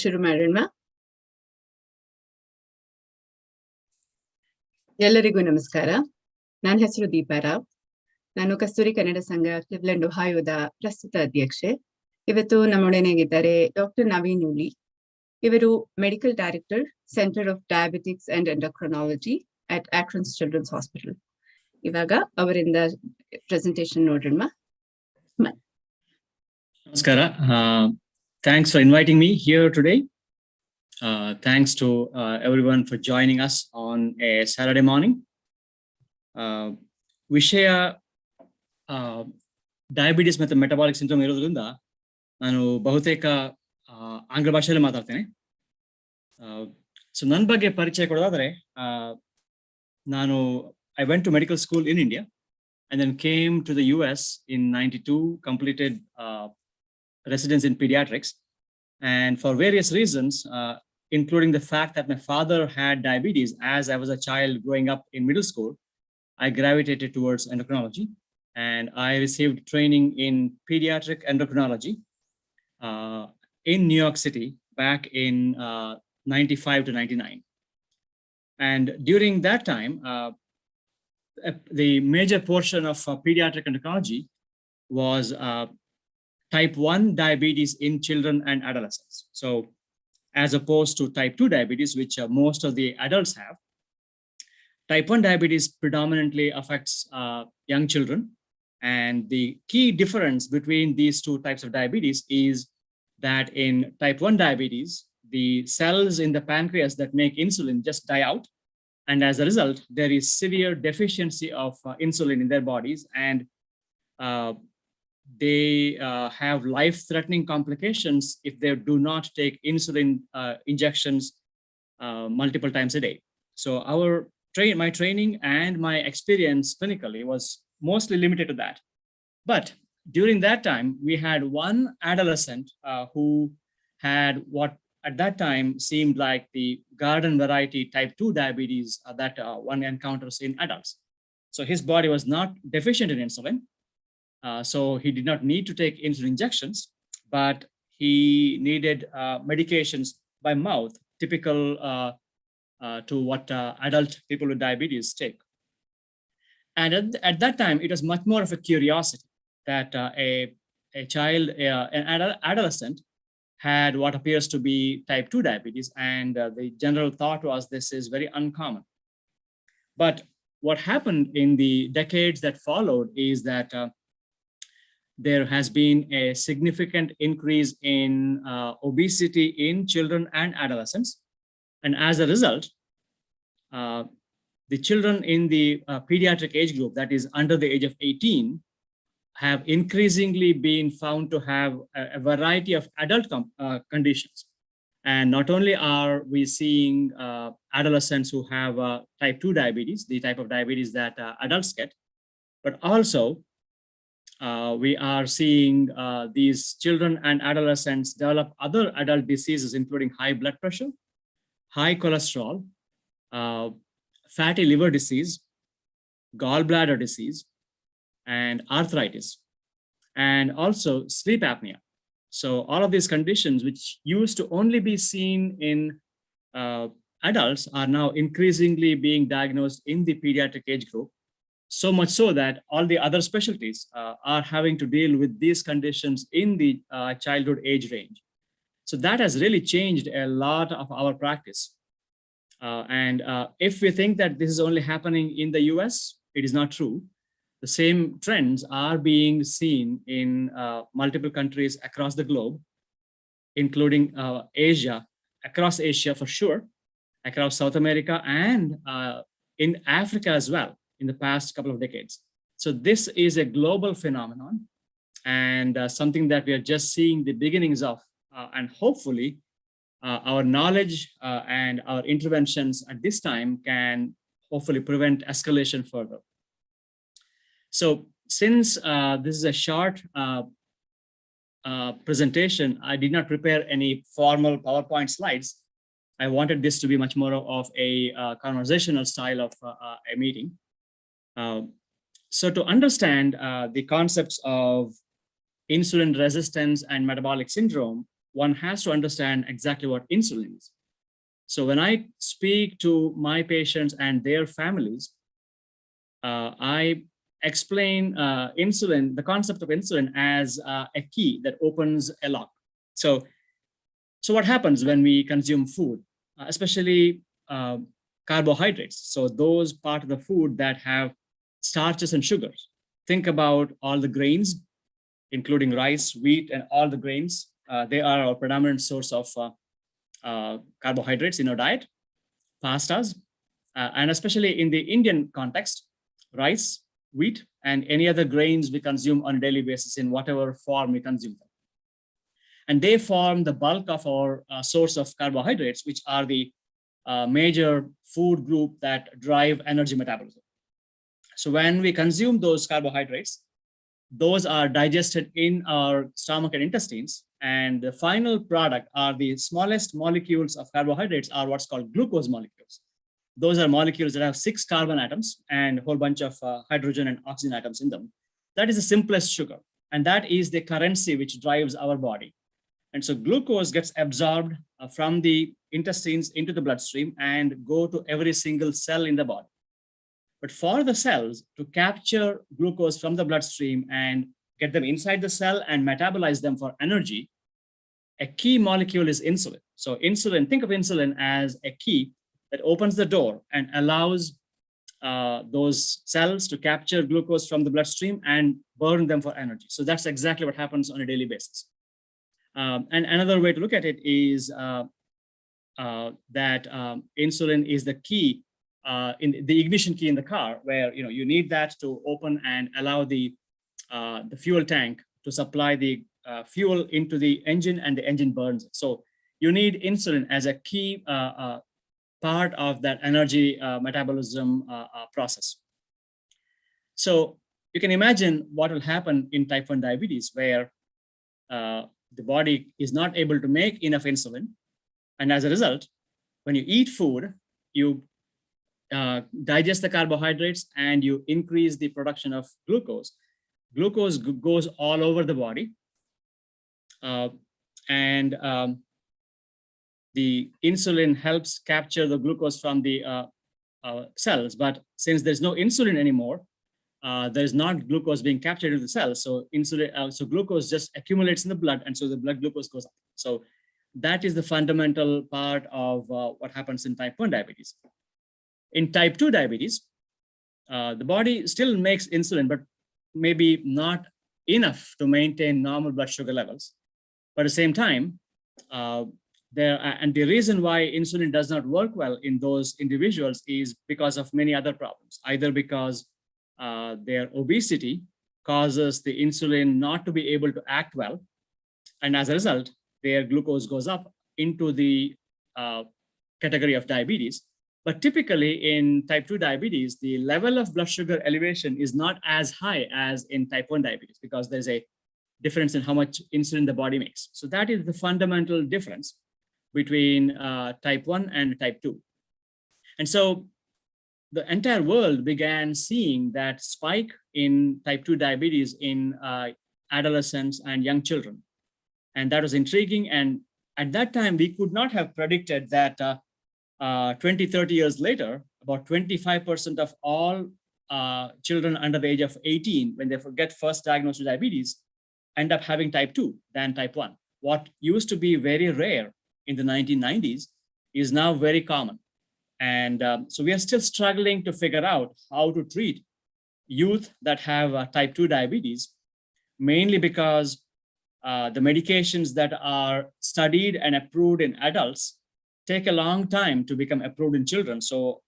ಶುರು ಮಾಡೋಣ. ಎಲ್ಲರಿಗೂ ನಮಸ್ಕಾರ. ನನ್ನ ಹೆಸರು ದೀಪಾರಾವ್. ನಾನು ಕಸ್ತೂರಿ ಕನ್ನಡ ಸಂಘ ಕ್ಲಿವ್ಲೆಂಡ್ ಒಹಾಯೋದ ಪ್ರಸ್ತುತ ಅಧ್ಯಕ್ಷೆ. ಇವತ್ತು ನಮ್ಮೊಡನೆಗಿದ್ದಾರೆ ಡಾಕ್ಟರ್ ನವೀನ್. ಇವರು medical director, centre of diabetics and endocrinology at Akron's children's hospital. ಇವಾಗ ಅವರಿಂದ ಪ್ರೆಸೆಂಟೇಷನ್ ನೋಡೋಣ. Namaskara. Thanks for inviting me here today. Thanks to everyone for joining us on a Saturday morning. ವಿಷಯ ಡಯಾಬಿಟಿಸ್ ಮತ್ತು metabolic syndrome ಇರೋದ್ರಿಂದ ನಾನು ಬಹುತೇಕ ಆಂಗ್ಲ ಭಾಷೆಯಲ್ಲಿ ಮಾತಾಡ್ತೇನೆ. ಸೊ ನನ್ನ ಬಗ್ಗೆ ಪರಿಚಯ ಕೊಡೋದಾದರೆ, I went to medical school in India and then came to the US in 92, completed residence in pediatrics. And for various reasons, including the fact that my father had diabetes as I was a child growing up in middle school, I gravitated towards endocrinology, and I received training in pediatric endocrinology in New York City back in 95 to 99. And during that time, the major portion of pediatric endocrinology was type 1 diabetes in children and adolescents. So as opposed to type 2 diabetes, which most of the adults have, type 1 diabetes predominantly affects young children. And the key difference between these two types of diabetes is that in type 1 diabetes, the cells in the pancreas that make insulin just die out. And as a result, there is severe deficiency of insulin in their bodies, and they have life-threatening complications if they do not take insulin injections multiple times a day. So my training and my experience clinically was mostly limited to that. But during that time, we had one adolescent who had what at that time seemed like the garden variety type 2 diabetes that one encounters in adults. So his body was not deficient in insulin. So he did not need to take insulin injections, but he needed medications by mouth, typical to what adult people with diabetes take. And at that time, it was much more of a curiosity that a child, an adolescent, had what appears to be type 2 diabetes, and the general thought was this is very uncommon. But what happened in the decades that followed is that there has been a significant increase in obesity in children and adolescents. And as a result, the children in the pediatric age group, that is under the age of 18, have increasingly been found to have a variety of adult conditions. And not only are we seeing adolescents who have type 2 diabetes, the type of diabetes that adults get, but also we are seeing these children and adolescents develop other adult diseases, including high blood pressure, high cholesterol, fatty liver disease, gallbladder disease, and arthritis, and also sleep apnea. So all of these conditions, which used to only be seen in adults, are now increasingly being diagnosed in the pediatric age group. So much so that all the other specialties are having to deal with these conditions in the childhood age range. So that has really changed a lot of our practice. And if we think that this is only happening in the US, it is not true. The same trends are being seen in multiple countries across the globe, including Asia, across Asia for sure, across South America, and in Africa as well in the past couple of decades. So this is a global phenomenon, and something that we are just seeing the beginnings of, and hopefully our knowledge and our interventions at this time can hopefully prevent escalation further. So since this is a short presentation, I did not prepare any formal PowerPoint slides. I wanted this to be much more of a conversational style of a meeting. So to understand the concepts of insulin resistance and metabolic syndrome, one has to understand exactly what insulin is. So when I speak to my patients and their families, I explain insulin, the concept of insulin, as a key that opens a lock. So what happens when we consume food, especially carbohydrates? So those part of the food that have starches and sugars. Think about all the grains, including rice, wheat, and all the grains. They are our predominant source of carbohydrates in our diet, pastas, and especially in the Indian context, rice, wheat, and any other grains we consume on a daily basis in whatever form we consume them. And they form the bulk of our source of carbohydrates, which are the major food group that drive energy metabolism. So when we consume those carbohydrates, those are digested in our stomach and intestines. And the final product are the smallest molecules of carbohydrates are what's called glucose molecules. Those are molecules that have 6 carbon atoms and a whole bunch of hydrogen and oxygen atoms in them. That is the simplest sugar. And that is the currency which drives our body. And so glucose gets absorbed from the intestines into the bloodstream and go to every single cell in the body. But for the cells to capture glucose from the bloodstream and get them inside the cell and metabolize them for energy, a key molecule is insulin. So insulin, think of insulin as a key that opens the door and allows those cells to capture glucose from the bloodstream and burn them for energy. So that's exactly what happens on a daily basis. And another way to look at it is that insulin is the key, in the ignition key in the car, where you need that to open and allow the fuel tank to supply the fuel into the engine, and the engine burns it. So you need insulin as a key part of that energy metabolism process. So you can imagine what will happen in type 1 diabetes, where the body is not able to make enough insulin. And as a result, when you eat food, you digest the carbohydrates and you increase the production of glucose. Glucose goes all over the body. And the insulin helps capture the glucose from the cells. But since there's no insulin anymore, there's not glucose being captured in the cells. So insulin, so glucose just accumulates in the blood, and so the blood glucose goes up. So that is the fundamental part of what happens in type 1 diabetes. In type 2 diabetes, the body still makes insulin, but maybe not enough to maintain normal blood sugar levels. But at the same time, and the reason why insulin does not work well in those individuals is because of many other problems, either because their obesity causes the insulin not to be able to act well. And as a result, their glucose goes up into the category of diabetes. But typically in type 2 diabetes, the level of blood sugar elevation is not as high as in type 1 diabetes, because there's a difference in how much insulin the body makes. So that is the fundamental difference between type 1 and type 2. And so the entire world began seeing that spike in type 2 diabetes in adolescents and young children. And that was intriguing. And at that time, we could not have predicted that 20, 30 years later, about 25% of all children under the age of 18, when they get first diagnosed with diabetes, end up having type 2 than type 1. What used to be very rare in the 1990s is now very common. And so we are still struggling to figure out how to treat youth that have type 2 diabetes, mainly because the medications that are studied and approved in adults take a long time to become approved in children. So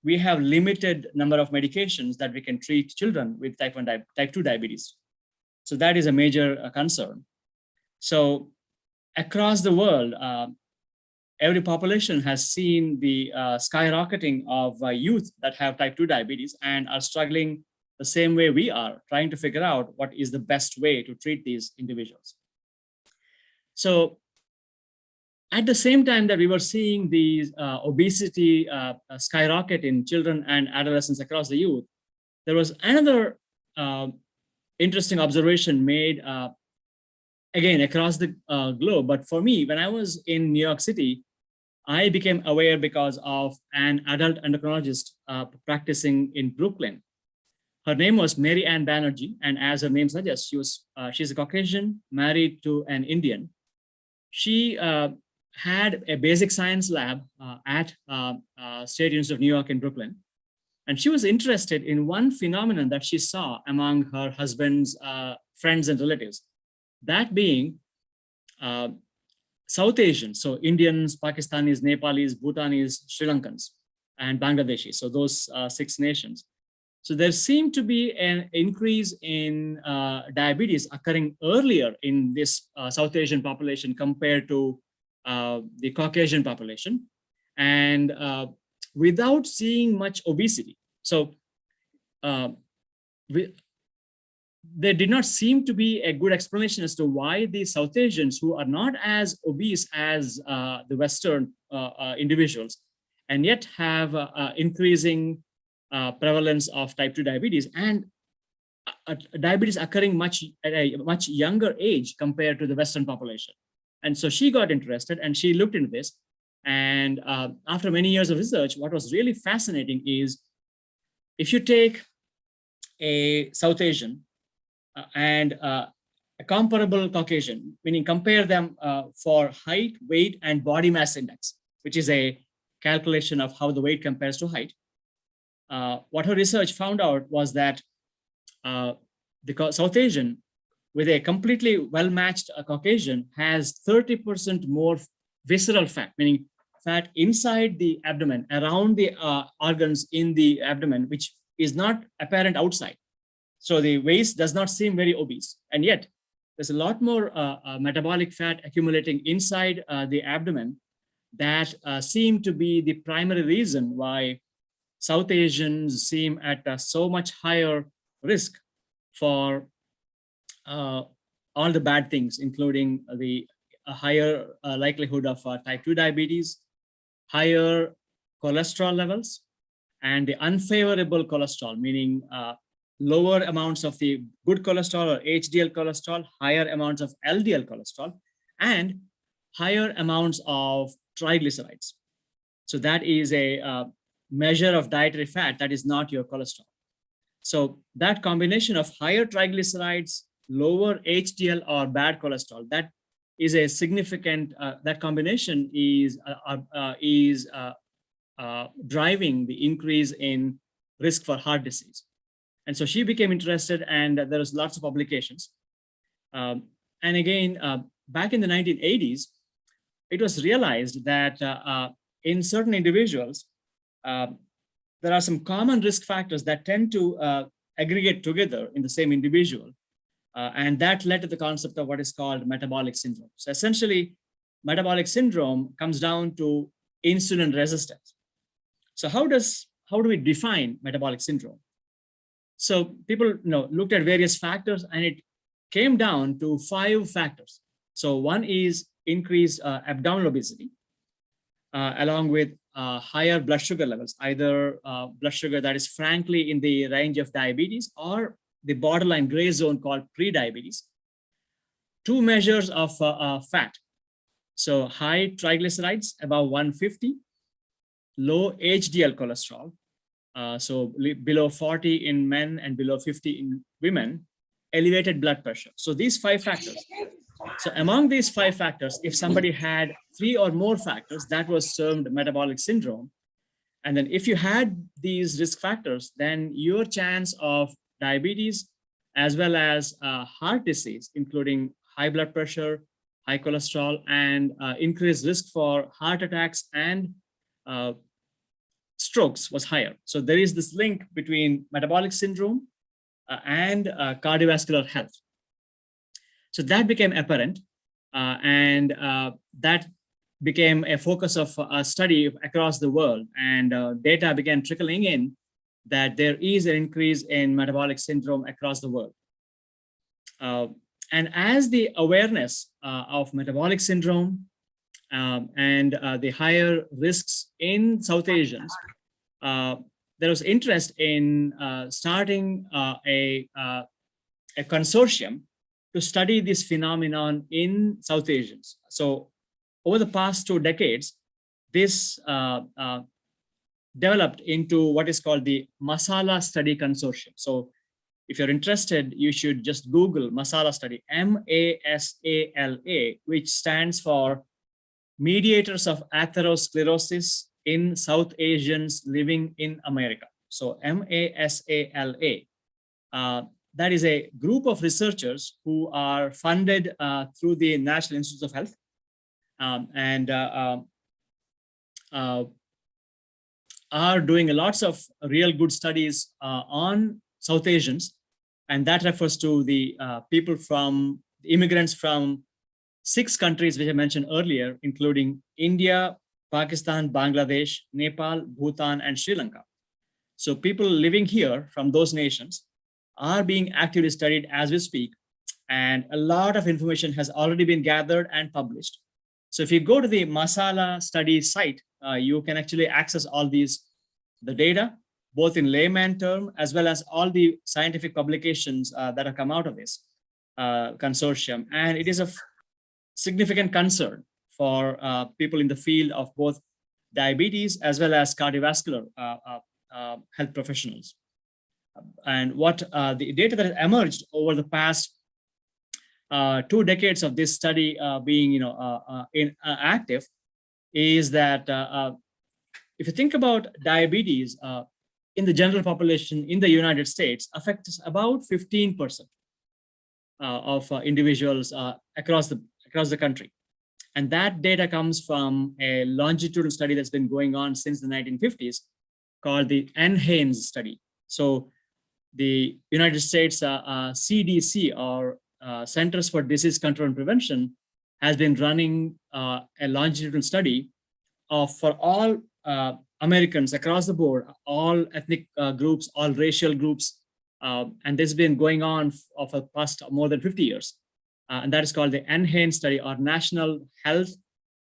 we have limited number of medications that we can treat children with type 2 diabetes. So that is a major concern. So across the world, every population has seen the skyrocketing of youth that have type 2 diabetes and are struggling the same way we are, trying to figure out what is the best way to treat these individuals. So at the same time that we were seeing these obesity skyrocket in children and adolescents across the youth, there was another interesting observation made a again, across the globe. But for me, when I was in New York City, I became aware because of an adult endocrinologist practicing in Brooklyn. Her name was Mary Ann Banerjee, and as her name suggests, she's a Caucasian married to an Indian. She had a basic science lab at State University of New York in Brooklyn. And she was interested in one phenomenon that she saw among her husband's friends and relatives, that being South Asians, so Indians, Pakistanis, Nepalis, Bhutanese, Sri Lankans, and Bangladeshis, so those 6 nations. So there seemed to be an increase in diabetes occurring earlier in this South Asian population compared to the Caucasian population, and without seeing much obesity. So there did not seem to be a good explanation as to why the South Asians, who are not as obese as the Western individuals, and yet have increasing prevalence of type 2 diabetes, and diabetes occurring at a much younger age compared to the Western population. And so she got interested and she looked into this. And after many years of research, what was really fascinating is if you take a South Asian and a comparable Caucasian, meaning compare them for height, weight, and body mass index, which is a calculation of how the weight compares to height. What her research found out was that the South Asian with a completely well-matched Caucasian has 30% more visceral fat, meaning fat inside the abdomen, around the organs in the abdomen, which is not apparent outside. So the waist does not seem very obese. And yet there's a lot more metabolic fat accumulating inside the abdomen that seem to be the primary reason why South Asians seem at so much higher risk for all the bad things, including the higher likelihood of type 2 diabetes, higher cholesterol levels, and the unfavorable cholesterol, meaning lower amounts of the good cholesterol or HDL cholesterol, higher amounts of LDL cholesterol, and higher amounts of triglycerides. So that is a measure of dietary fat that is not your cholesterol. So that combination of higher triglycerides, lower HDL or bad cholesterol, that is a significant, that combination is driving the increase in risk for heart disease. And so she became interested, and there was lots of publications. And again, back in the 1980s, it was realized that in certain individuals, there are some common risk factors that tend to aggregate together in the same individual. And that led to the concept of what is called metabolic syndrome. So essentially, metabolic syndrome comes down to insulin resistance. So how do we define metabolic syndrome? So people looked at various factors, and it came down to 5 factors. So one is increased abdominal obesity, along with higher blood sugar levels, either blood sugar that is frankly in the range of diabetes or the borderline gray zone called pre-diabetes. 2 measures of fat. So high triglycerides, above 150, low HDL cholesterol, so below 40 in men and below 50 in women, elevated blood pressure. So these 5 factors. So among these 5 factors, if somebody had 3 or more factors, that was termed metabolic syndrome. And then if you had these risk factors, then your chance of diabetes as well as heart disease, including high blood pressure, high cholesterol, and increased risk for heart attacks and strokes was higher. So there is this link between metabolic syndrome and cardiovascular health. So that became apparent, and that became a focus of a study across the world, and data began trickling in that there is an increase in metabolic syndrome across the world. And as the awareness of metabolic syndrome and the higher risks in South Asians, there was interest in starting a consortium to study this phenomenon in South Asians. So over the past 2 decades, this developed into what is called the Masala Study Consortium. So if you're interested, you should just Google Masala Study, MASALA, which stands for Mediators of Atherosclerosis in South Asians Living in America. So MASALA. That is a group of researchers who are funded through the National Institutes of Health are doing lots of real good studies on South Asians. And that refers to the immigrants from 6 countries, which I mentioned earlier, including India, Pakistan, Bangladesh, Nepal, Bhutan, and Sri Lanka. So people living here from those nations are being actively studied as we speak. And a lot of information has already been gathered and published. So if you go to the Masala study site, you can actually access all the data, both in layman term, as well as all the scientific publications that have come out of this consortium. And it is of significant concern for people in the field of both diabetes as well as cardiovascular health professionals. And what the data that has emerged over the past 2 decades of this study being active is that if you think about diabetes in the general population in the United States, affects about 15% of individuals across the country. And that data comes from a longitudinal study that's been going on since the 1950s called the NHANES study. So the United States CDC, or Centers for Disease Control and Prevention, has been running a longitudinal study for all Americans across the board, all ethnic groups, all racial groups, and this has been going on for the past more than 50 years. And that is called the NHANES study, or National Health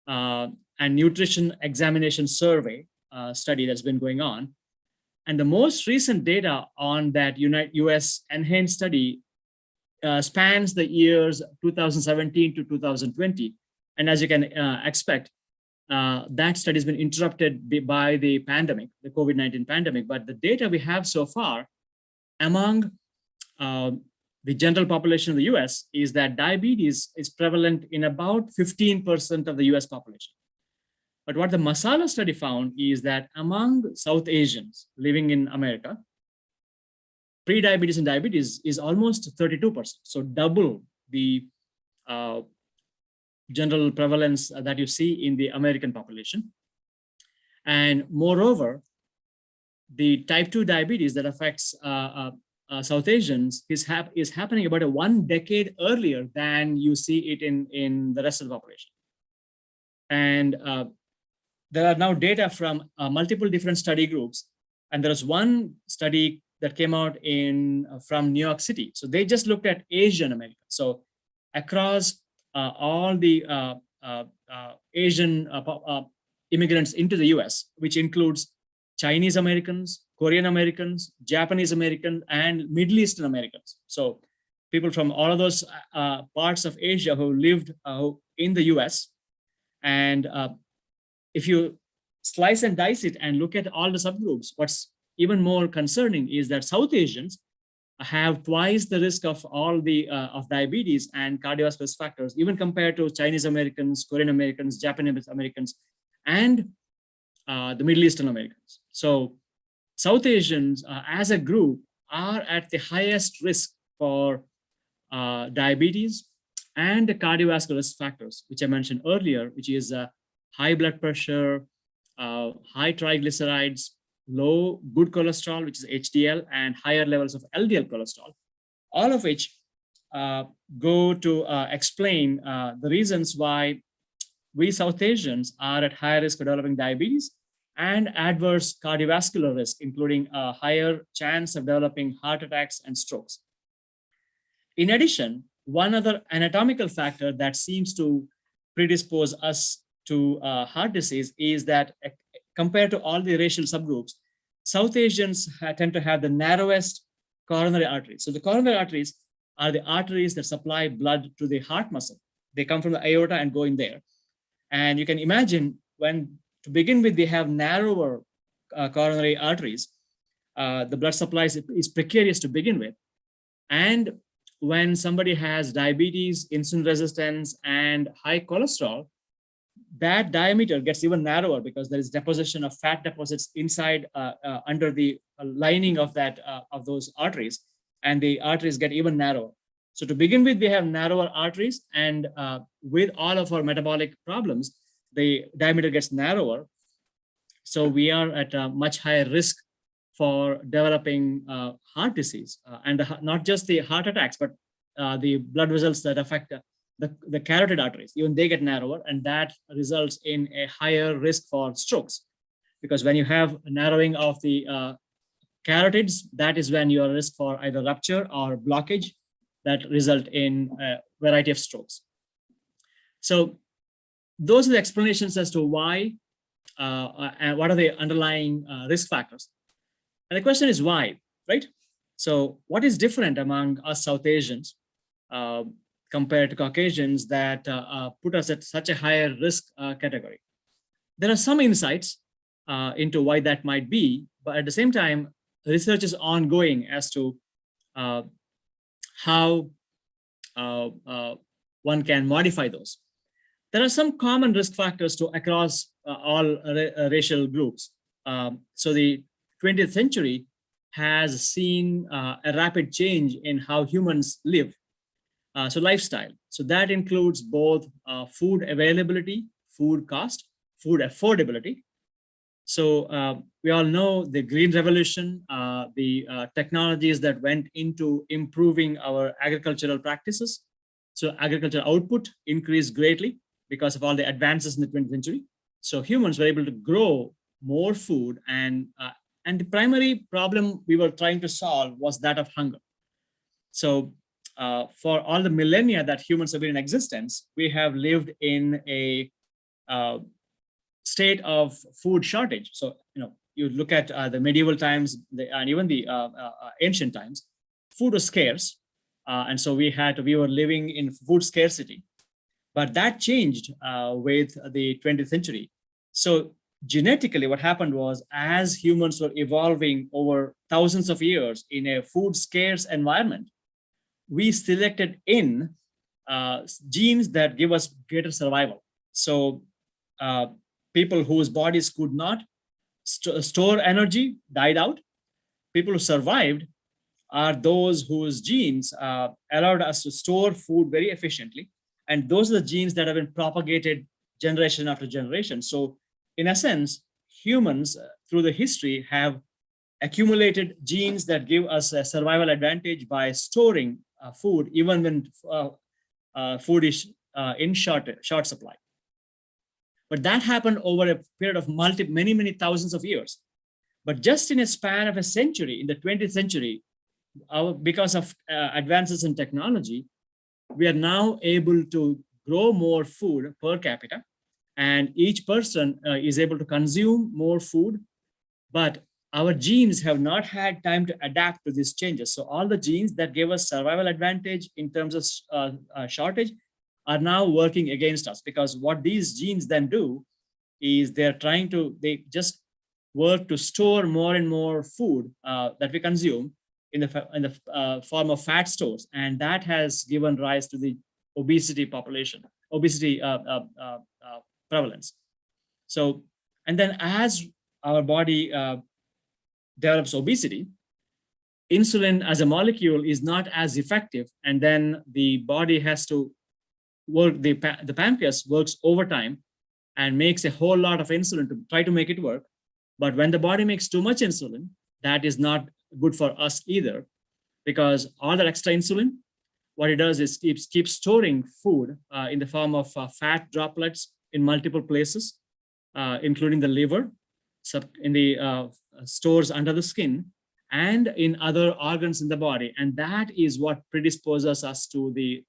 and Nutrition Examination Survey study that's been going on. And the most recent data on that US NHANES study spans the years 2017 to 2020. And as you can expect, that study has been interrupted by the pandemic, the COVID-19 pandemic. But the data we have so far among the general population of the US is that diabetes is prevalent in about 15% of the US population. But what the Masala study found is that among South Asians living in America, pre-diabetes and diabetes is almost 32%. So double the general prevalence that you see in the American population. And moreover, the type 2 diabetes that affects South Asians is happening about 1 decade earlier than you see it in the rest of the population. And there are now data from multiple different study groups. And there was one study that came out from New York City. So they just looked at Asian Americans. So across all the Asian immigrants into the US, which includes Chinese Americans, Korean Americans, Japanese Americans, and Middle Eastern Americans. So people from all of those parts of Asia who lived in the US. And if you slice and dice it and look at all the subgroups, what's even more concerning is that South Asians have twice the risk of all the of diabetes and cardiovascular risk factors, even compared to Chinese Americans, Korean Americans, Japanese Americans, and the Middle Eastern Americans. So South Asians as a group are at the highest risk for diabetes and the cardiovascular risk factors, which I mentioned earlier, which is high blood pressure, high triglycerides, low good cholesterol, which is HDL, and higher levels of LDL cholesterol, all of which go to explain the reasons why we South Asians are at higher risk of developing diabetes and adverse cardiovascular risk, including a higher chance of developing heart attacks and strokes. In addition, one other anatomical factor that seems to predispose us to heart disease is that compared to all the racial subgroups, South Asians tend to have the narrowest coronary arteries. So the coronary arteries are the arteries that supply blood to the heart muscle. They come from the aorta and go in there. And you can imagine when, to begin with, they have narrower coronary arteries. The blood supply is precarious to begin with. And when somebody has diabetes, insulin resistance, and high cholesterol, that diameter gets even narrower because there is deposition of fat deposits inside under the lining of that of those arteries, and the arteries get even narrower. So to begin with, we have narrower arteries, and with all of our metabolic problems, the diameter gets narrower. So we are at a much higher risk for developing heart disease, and not just the heart attacks, but the blood vessels that affect the carotid arteries. Even they get narrower, and that results in a higher risk for strokes. Because when you have a narrowing of the carotids, that is when you are at risk for either rupture or blockage that result in a variety of strokes. So those are the explanations as to why and what are the underlying risk factors. And the question is why, right? So what is different among us South Asians compared to Caucasians that put us at such a higher risk category? There are some insights into why that might be, but at the same time, research is ongoing as to how one can modify those. There are some common risk factors to across all racial groups. So the 20th century has seen a rapid change in how humans live. So lifestyle. So that includes both food availability, food cost, food affordability. So we all know the Green Revolution, the technologies that went into improving our agricultural practices. So agricultural output increased greatly because of all the advances in the 20th century. So humans were able to grow more food, and the primary problem we were trying to solve was that of hunger. So for all the millennia that humans have been in existence, we have lived in a state of food shortage. So, you look at the medieval times and even the ancient times, food was scarce. And so we were living in food scarcity. But that changed with the 20th century. So genetically, what happened was, as humans were evolving over thousands of years in a food scarce environment, we selected in genes that give us greater survival. So people whose bodies could not store energy died out. People who survived are those whose genes allowed us to store food very efficiently. And those are the genes that have been propagated generation after generation. So in a sense, humans through the history have accumulated genes that give us a survival advantage by storing food, even when food is in short supply. But that happened over a period of many thousands of years. But just in a span of a century, in the 20th century, because of advances in technology, we are now able to grow more food per capita, and each person is able to consume more food, but our genes have not had time to adapt to these changes. So all the genes that gave us survival advantage in terms of shortage are now working against us, because what these genes then do is they just work to store more and more food that we consume in the form of fat stores, and that has given rise to the obesity prevalence. So, and then as our body develops obesity, insulin as a molecule is not as effective, and then the body has to work. The pancreas works overtime and makes a whole lot of insulin to try to make it work. But when the body makes too much insulin, that is not good for us either, because all that extra insulin, what it does is keeps storing food in the form of fat droplets in multiple places, including the liver, in the stores under the skin, and in other organs in the body. And that is what predisposes us to the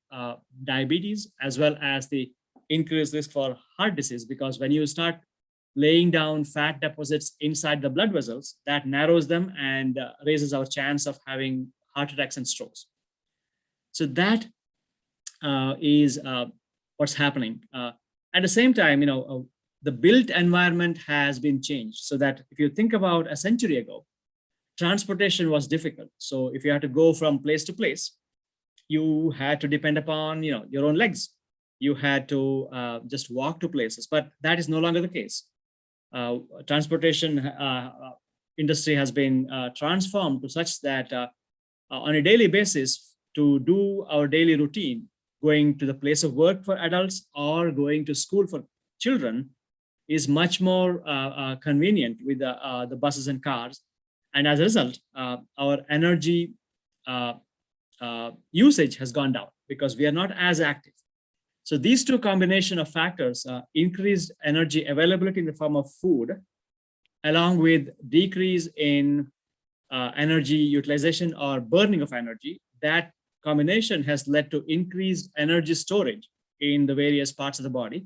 diabetes, as well as the increased risk for heart disease, because when you start laying down fat deposits inside the blood vessels, that narrows them and raises our chance of having heart attacks and strokes. So that is what's happening. At the same time, the built environment has been changed, so that if you think about a century ago, transportation was difficult. So if you had to go from place to place, you had to depend upon your own legs. You had to just walk to places, but that is no longer the case. Transportation industry has been transformed to such that on a daily basis, to do our daily routine, going to the place of work for adults or going to school for children, is much more convenient with the buses and cars. And as a result, our energy usage has gone down because we are not as active. So these two combination of factors, increased energy availability in the form of food, along with decrease in energy utilization or burning of energy, that combination has led to increased energy storage in the various parts of the body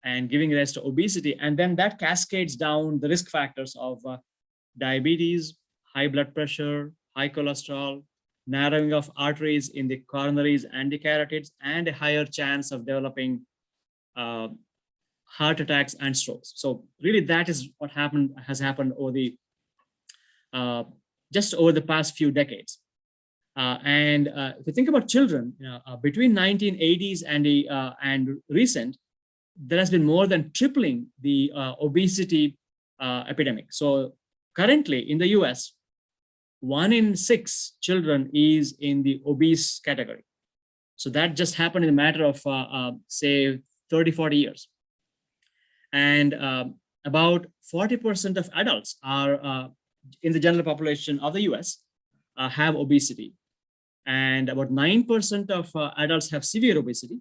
and giving rise to obesity. And then that cascades down the risk factors of diabetes, high blood pressure, high cholesterol, narrowing of arteries in the coronaries and the carotids, and a higher chance of developing heart attacks and strokes. So really that is what has happened over the just over the past few decades. And if you think about children, between 1980s and recent, there has been more than tripling the obesity epidemic. So currently in the US, 1 in 6 children is in the obese category. So that just happened in a matter of, say, 30, 40 years. And about 40% of adults are in the general population of the US have obesity. And about 9% of adults have severe obesity.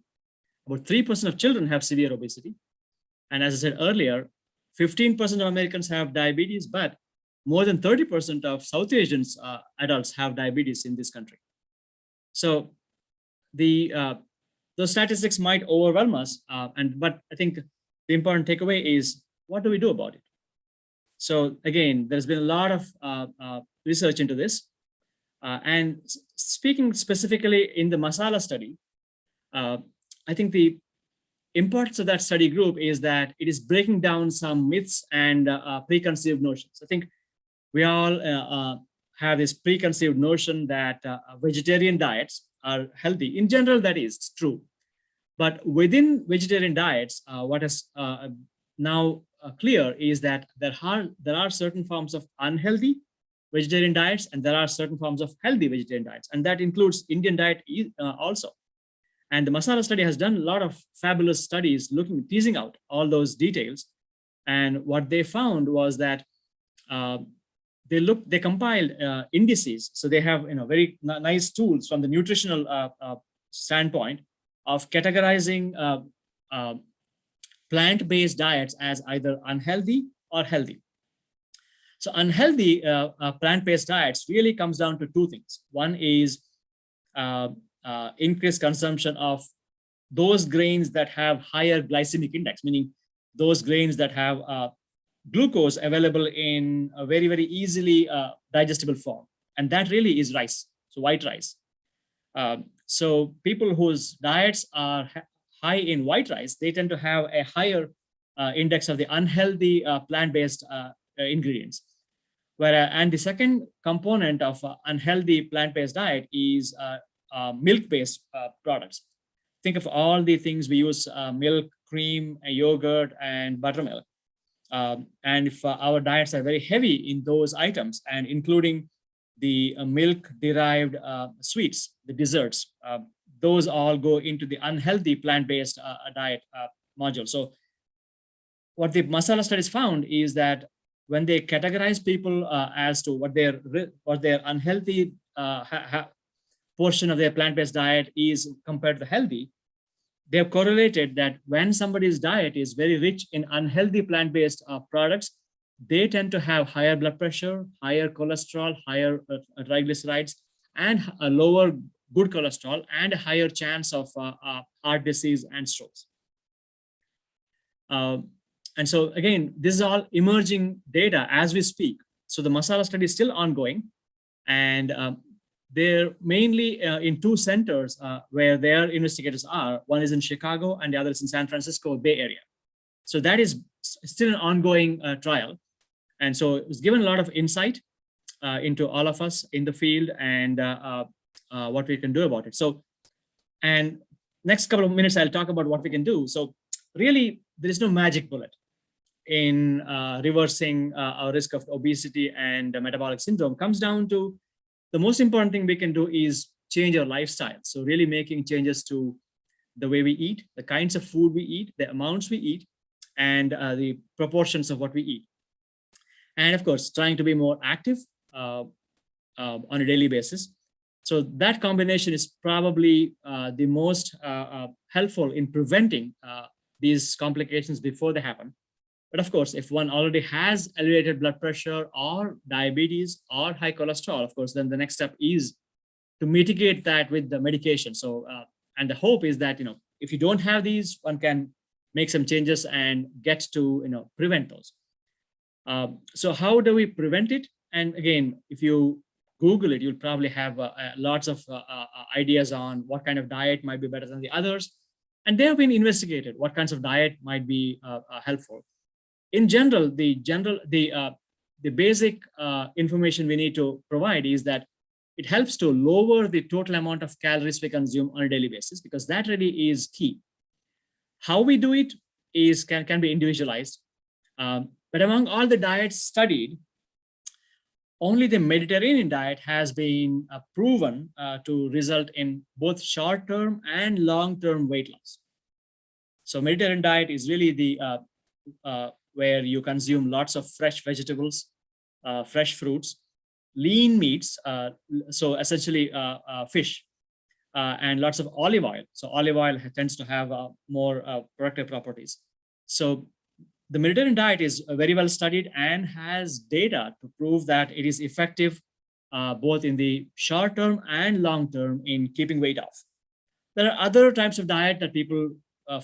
About 3% of children have severe obesity. And as I said earlier, 15% of Americans have diabetes, but more than 30% of South Asians adults have diabetes in this country. So those statistics might overwhelm us, but I think the important takeaway is, what do we do about it? So again, there's been a lot of research into this. And speaking specifically in the masala study, I think the importance of that study group is that it is breaking down some myths and preconceived notions. I think we all have this preconceived notion that vegetarian diets are healthy. In general, that is true. But within vegetarian diets, what is now clear is that there are certain forms of unhealthy vegetarian diets, and there are certain forms of healthy vegetarian diets, and that includes Indian diet also. And the masala study has done a lot of fabulous studies teasing out all those details. And what they found was that they compiled indices. So they have very nice tools from the nutritional standpoint of categorizing plant-based diets as either unhealthy or healthy. So unhealthy plant-based diets really comes down to two things. One is increased consumption of those grains that have higher glycemic index, meaning those grains that have glucose available in a very, very easily digestible form. And that really is rice, so white rice. So people whose diets are high in white rice, they tend to have a higher index of the unhealthy plant-based ingredients. And the second component of unhealthy plant-based diet is milk-based products. Think of all the things we use: milk, cream, yogurt, and buttermilk. And if our diets are very heavy in those items, and including the milk-derived sweets, the desserts, those all go into the unhealthy plant-based diet module. So what the masala studies found is that when they categorize people as to what their unhealthy portion of their plant-based diet is compared to the healthy, they have correlated that when somebody's diet is very rich in unhealthy plant-based products, they tend to have higher blood pressure, higher cholesterol, higher triglycerides, and a lower good cholesterol, and a higher chance of heart disease and strokes. And so again, this is all emerging data as we speak. So the masala study is still ongoing, and they're mainly in two centers where their investigators are. One is in Chicago and the other is in San Francisco Bay Area. So that is still an ongoing trial. And so it's given a lot of insight into all of us in the field and what we can do about it. So, and next couple of minutes, I'll talk about what we can do. So really, there is no magic bullet in reversing our risk of obesity and metabolic syndrome. Comes down to the most important thing we can do is change our lifestyle. So really making changes to the way we eat, the kinds of food we eat, the amounts we eat, and the proportions of what we eat. And of course, trying to be more active on a daily basis. So that combination is probably the most helpful in preventing these complications before they happen. But of course, if one already has elevated blood pressure or diabetes or high cholesterol, of course, then the next step is to mitigate that with the medication. So, and the hope is that, if you don't have these, one can make some changes and get to, prevent those. So how do we prevent it? And again, if you Google it, you'll probably have lots of ideas on what kind of diet might be better than the others. And they have been investigated, what kinds of diet might be helpful. In general, the basic information we need to provide is that it helps to lower the total amount of calories we consume on a daily basis, because that really is key. How we do it can be individualized. But among all the diets studied, only the Mediterranean diet has been proven to result in both short-term and long-term weight loss. So Mediterranean diet is really the where you consume lots of fresh vegetables, fresh fruits, lean meats, so essentially fish, and lots of olive oil. So olive oil tends to have more productive properties. So the Mediterranean diet is very well studied and has data to prove that it is effective both in the short term and long term in keeping weight off. There are other types of diet that people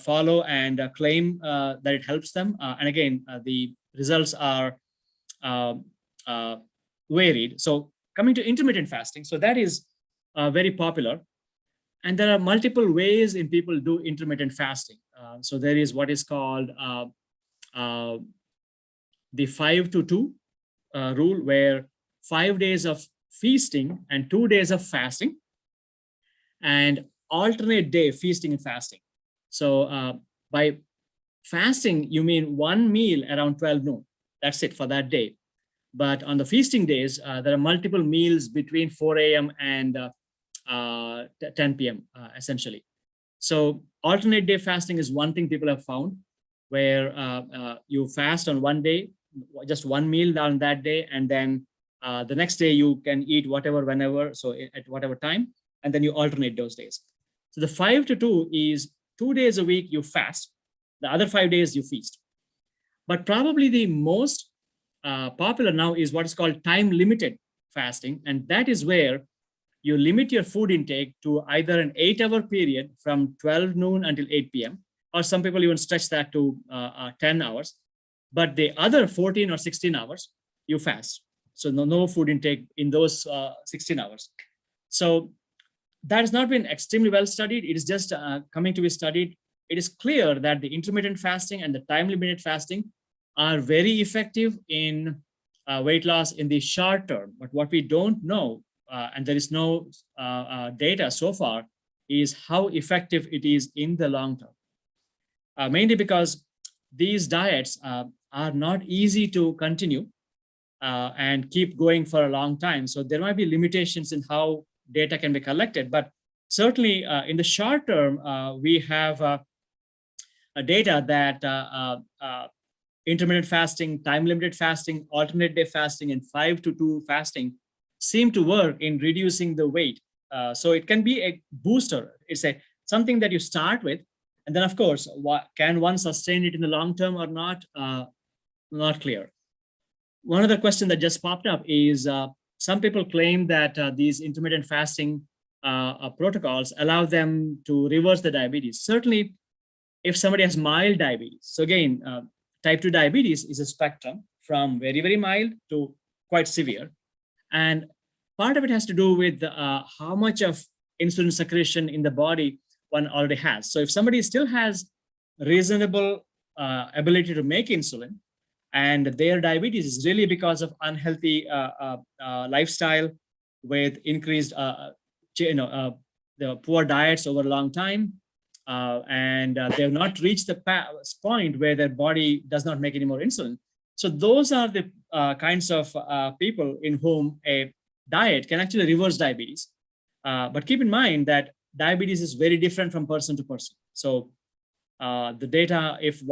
follow and claim that it helps them. And again, the results are varied. So coming to intermittent fasting, so that is very popular. And there are multiple ways in people do intermittent fasting. So there is what is called the 5-2 rule, where 5 days of feasting and 2 days of fasting, and alternate day feasting and fasting. So by fasting, you mean one meal around 12 noon. That's it for that day. But on the feasting days, there are multiple meals between 4 a.m. and 10 p.m. Essentially. So alternate day fasting is one thing people have found, where you fast on one day, just one meal on that day, and then the next day you can eat whatever, whenever, so at whatever time, and then you alternate those days. So the 5-2 is 2 days a week you fast, the other 5 days you feast. But probably the most popular now is what is called time-limited fasting, and that is where you limit your food intake to either an 8-hour period from 12 noon until 8 p.m., or some people even stretch that to 10 hours. But the other 14 or 16 hours, you fast. So no food intake in those 16 hours. So that has not been extremely well studied. It is just coming to be studied. It is clear that the intermittent fasting and the time-limited fasting are very effective in weight loss in the short term. But what we don't know, and there is no data so far, is how effective it is in the long term. Mainly because these diets are not easy to continue and keep going for a long time. So there might be limitations in how data can be collected. But certainly in the short term, we have data that intermittent fasting, time-limited fasting, alternate day fasting, and 5-2 fasting seem to work in reducing the weight. So it can be a booster. It's something that you start with. And then, of course, can one sustain it in the long term or not? Not clear. One other question that just popped up is some people claim that these intermittent fasting protocols allow them to reverse the diabetes. Certainly, if somebody has mild diabetes. So again, type 2 diabetes is a spectrum from very, very mild to quite severe. And part of it has to do with how much of insulin secretion in the body one already has. So if somebody still has reasonable ability to make insulin, and their diabetes is really because of unhealthy lifestyle with increased, the poor diets over a long time, and they have not reached the point where their body does not make any more insulin. So those are the kinds of people in whom a diet can actually reverse diabetes. But keep in mind that diabetes is very different from person to person. So the data, if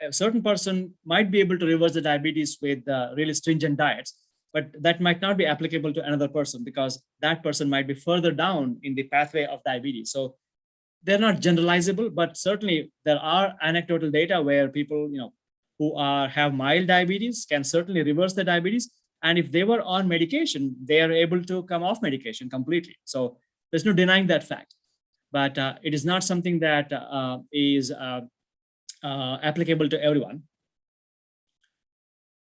a certain person might be able to reverse the diabetes with really stringent diets, but that might not be applicable to another person because that person might be further down in the pathway of diabetes. So they're not generalizable, but certainly there are anecdotal data where people, who have mild diabetes can certainly reverse the diabetes. And if they were on medication, they are able to come off medication completely. So there's no denying that fact. But it is not something that is applicable to everyone.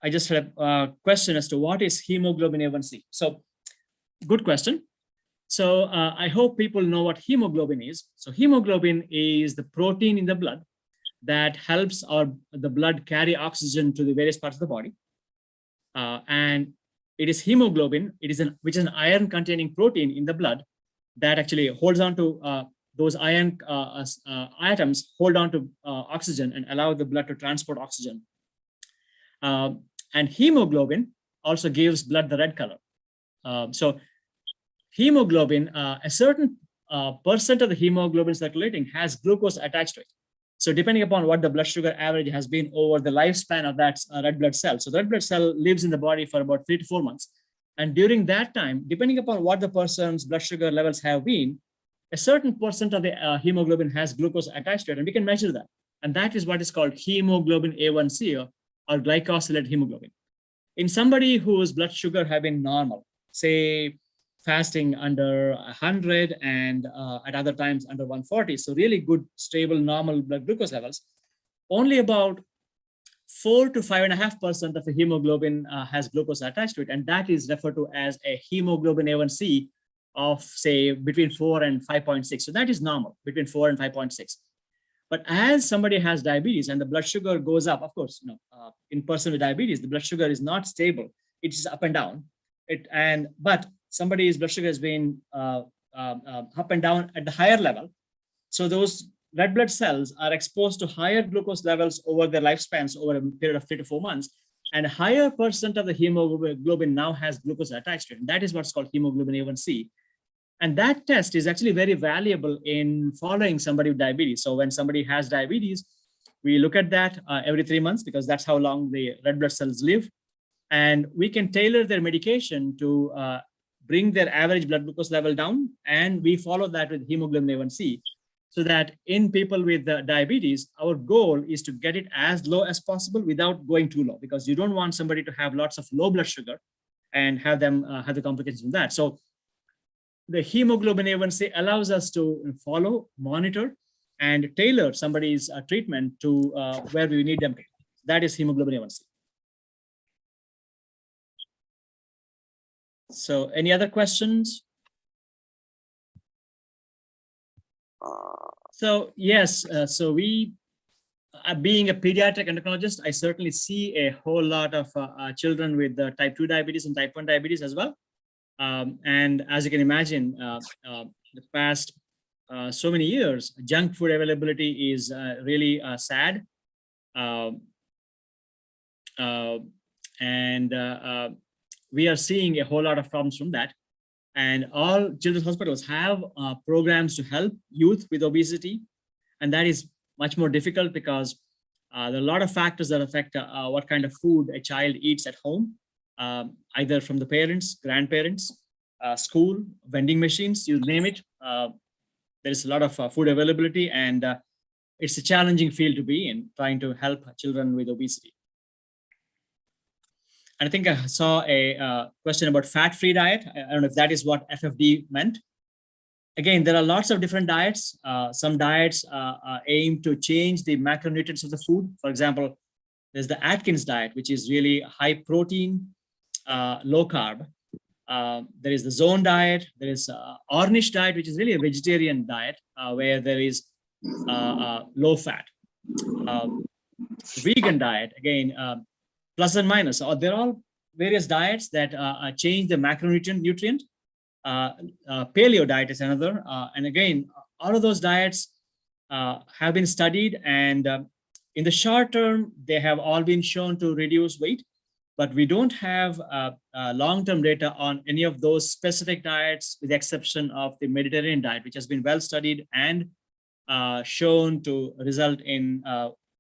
I just had a question as to what is hemoglobin A1C. So good question. So I hope people know what hemoglobin is. So hemoglobin is the protein in the blood that helps the blood carry oxygen to the various parts of the body. And it is hemoglobin, which is an iron containing protein in the blood that actually holds on to those iron atoms, hold on to oxygen and allow the blood to transport oxygen. And hemoglobin also gives blood the red color. So hemoglobin, a certain percent of the hemoglobin circulating has glucose attached to it. So depending upon what the blood sugar average has been over the lifespan of that red blood cell. So the red blood cell lives in the body for about 3 to 4 months. And during that time, depending upon what the person's blood sugar levels have been, a certain percent of the hemoglobin has glucose attached to it, and we can measure that. And that is what is called hemoglobin A1C or glycosylated hemoglobin. In somebody whose blood sugar have been normal, say fasting under 100 and at other times under 140, so really good, stable, normal blood glucose levels, only about 4 to 5.5% of the hemoglobin has glucose attached to it, and that is referred to as a hemoglobin A1C of say between 4 and 5.6. So that is normal, between 4 and 5.6. But as somebody has diabetes and the blood sugar goes up, of course, in person with diabetes, the blood sugar is not stable; it is up and down. But somebody's blood sugar has been up and down at the higher level, so those red blood cells are exposed to higher glucose levels over their lifespans over a period of 3 to 4 months, and a higher percent of the hemoglobin now has glucose attached to it. And that is what's called hemoglobin A1C. And that test is actually very valuable in following somebody with diabetes. So when somebody has diabetes, we look at that every 3 months because that's how long the red blood cells live. And we can tailor their medication to bring their average blood glucose level down. And we follow that with hemoglobin A1C. So that in people with diabetes, our goal is to get it as low as possible without going too low, because you don't want somebody to have lots of low blood sugar and have them have the complications from that. So the hemoglobin A1C allows us to follow, monitor, and tailor somebody's treatment to where we need them to. That is hemoglobin A1C. So any other questions? So yes, so we, being a pediatric endocrinologist, I certainly see a whole lot of children with type 2 diabetes and type 1 diabetes as well. And as you can imagine, the past so many years, junk food availability is really sad. We are seeing a whole lot of problems from that. And all children's hospitals have programs to help youth with obesity. And that is much more difficult because there are a lot of factors that affect what kind of food a child eats at home, either from the parents, grandparents, school, vending machines, you name it. There is a lot of food availability, and it's a challenging field to be in, trying to help children with obesity. And I think I saw a question about fat-free diet. I don't know if that is what FFD meant. Again, there are lots of different diets. Some diets aim to change the macronutrients of the food. For example, there's the Atkins diet, which is really high protein, low carb. There is the zone diet. There is Ornish diet, which is really a vegetarian diet where there is low fat. Vegan diet, again, plus and minus. There are all various diets that change the macronutrient nutrient. Paleo diet is another. And again, all of those diets have been studied, and in the short term, they have all been shown to reduce weight, but we don't have long-term data on any of those specific diets, with the exception of the Mediterranean diet, which has been well studied and shown to result in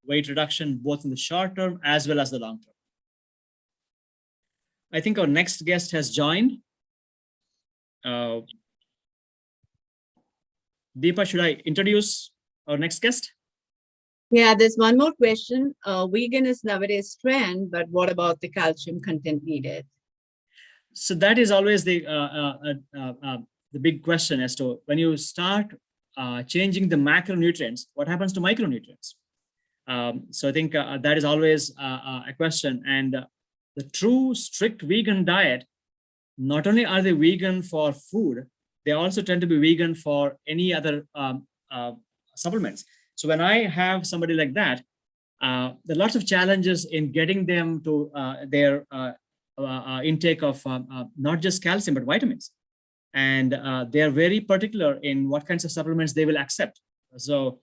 weight reduction, both in the short term as well as the long term. I think our next guest has joined. Deepa, should I introduce our next guest? Yeah, there's one more question. Vegan is nowadays trend, but what about the calcium content needed? So that is always the big question as to when you start changing the macronutrients, what happens to micronutrients? So I think that is always a question. And the true strict vegan diet, not only are they vegan for food, they also tend to be vegan for any other supplements. So when I have somebody like that, there are lots of challenges in getting them to their intake of not just calcium, but vitamins. And they are very particular in what kinds of supplements they will accept. So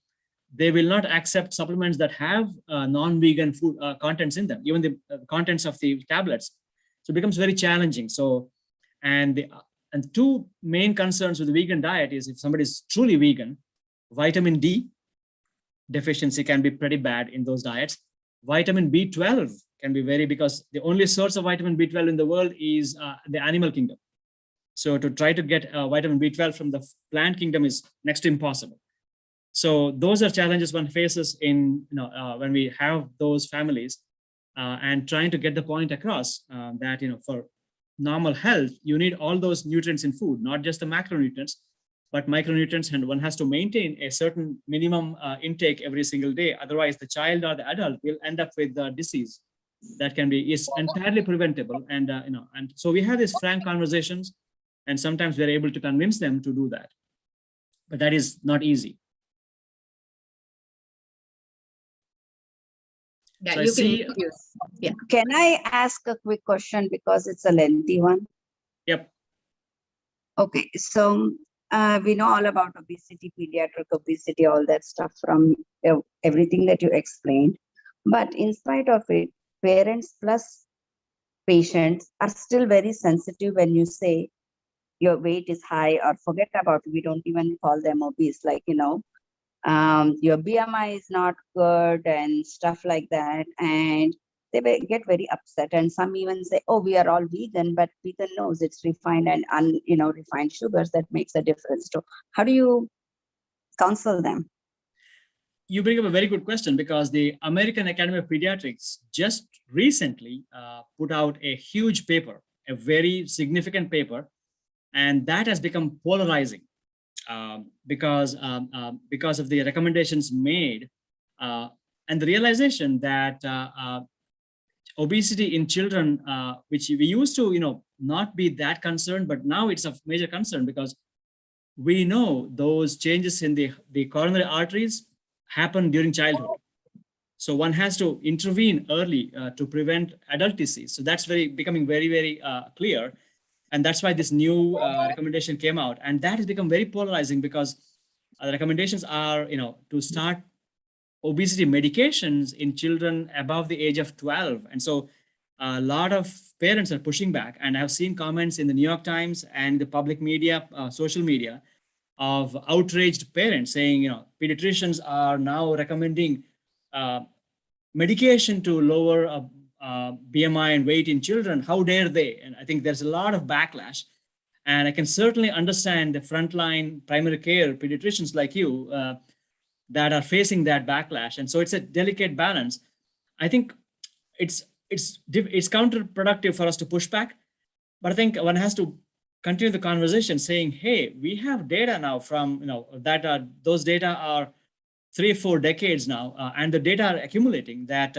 they will not accept supplements that have non-vegan food contents in them, even the contents of the tablets. So it becomes very challenging. So, and two main concerns with the vegan diet is if somebody is truly vegan, vitamin D deficiency can be pretty bad in those diets. Vitamin B12 can be because the only source of vitamin B12 in the world is the animal kingdom. So to try to get vitamin B12 from the plant kingdom is next to impossible. So those are challenges one faces in, when we have those families and trying to get the point across that, for normal health, you need all those nutrients in food, not just the macronutrients, but micronutrients, and one has to maintain a certain minimum intake every single day. Otherwise, the child or the adult will end up with disease that is entirely preventable. And, and so we have these frank conversations, and sometimes we're able to convince them to do that. But that is not easy. Yeah, So you can use. Yeah. Can I ask a quick question because it's a lengthy one? Yep. Okay, so we know all about obesity, pediatric obesity, all that stuff from everything that you explained. But in spite of it, parents plus patients are still very sensitive when you say your weight is high, or forget about it, we don't even call them obese, like, your BMI is not good and stuff like that. And they get very upset. And some even say, oh, we are all vegan, but vegan knows it's refined and refined sugars that makes a difference. So how do you counsel them? You bring up a very good question, because the American Academy of Pediatrics just recently put out a huge paper, a very significant paper, and that has become polarizing. Because of the recommendations made and the realization that obesity in children, which we used to, not be that concerned, but now it's a major concern, because we know those changes in the coronary arteries happen during childhood. So one has to intervene early to prevent adult disease. So that's becoming very, very clear. And that's why this new recommendation came out. And that has become very polarizing, because the recommendations are, to start obesity medications in children above the age of 12. And so a lot of parents are pushing back. And I've seen comments in the New York Times and the public media, social media, of outraged parents saying, pediatricians are now recommending medication to lower BMI and weight in children. How dare they? And I think there's a lot of backlash. And I can certainly understand the frontline primary care pediatricians like you that are facing that backlash. And so it's a delicate balance. I think it's counterproductive for us to push back, but I think one has to continue the conversation saying, hey, we have data now from, those data are 3 or 4 decades now, and the data are accumulating that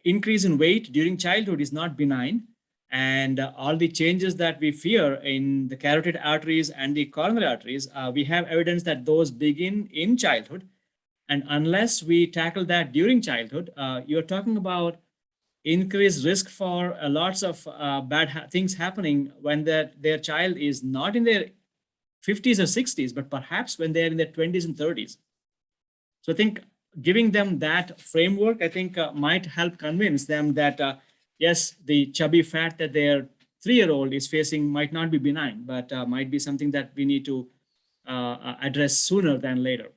increase in weight during childhood is not benign. And all the changes that we fear in the carotid arteries and the coronary arteries, we have evidence that those begin in childhood. And unless we tackle that during childhood, you're talking about increased risk for lots of bad things happening when their child is not in their 50s or 60s, but perhaps when they're in their 20s and 30s. So I think giving them that framework, I think might help convince them that, yes, the chubby fat that their 3-year-old is facing might not be benign, but might be something that we need to address sooner than later.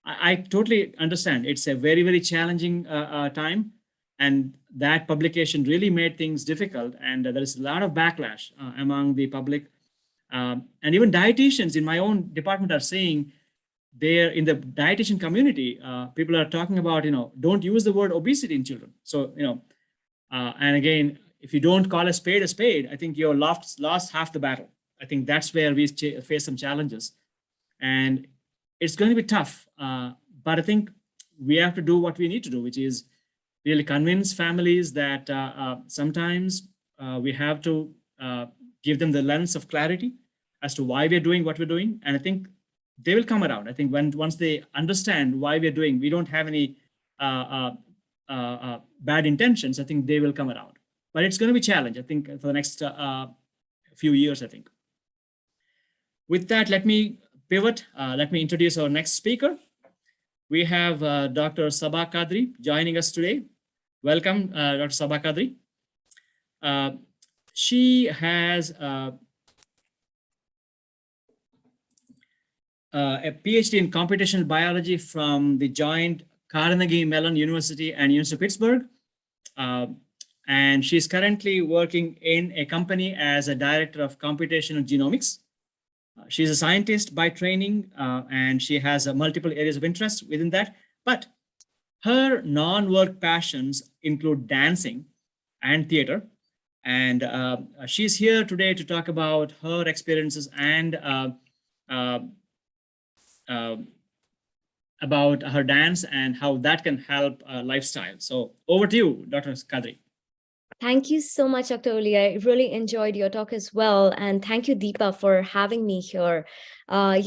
I totally understand. It's a very, very challenging time. And that publication really made things difficult. And there is a lot of backlash among the public. And even dietitians in my own department are saying, they're in the dietitian community, people are talking about, don't use the word obesity in children. So, and again, if you don't call a spade, I think you're lost half the battle. I think that's where we face some challenges. And it's going to be tough. But I think we have to do what we need to do, which is really convince families that sometimes we have to give them the lens of clarity as to why we're doing what we're doing. And I think they will come around. I think once they understand why we're doing, we don't have any bad intentions, I think they will come around. But it's going to be a challenge, I think, for the next few years, I think. With that, let me pivot. Let me introduce our next speaker. We have Dr. Sabah Kadri joining us today. Welcome, Dr. Sabah Kadri. She has a PhD in computational biology from the joint Carnegie Mellon University and University of Pittsburgh. And she's currently working in a company as a director of computational genomics. She's a scientist by training, and she has multiple areas of interest within that. But her non-work passions include dancing and theater. And she's here today to talk about her experiences and about her dance and how that can help lifestyle. So over to you, Dr. Kadri. Thank you so much, Dr. Uli. I really enjoyed your talk as well. And thank you, Deepa, for having me here. I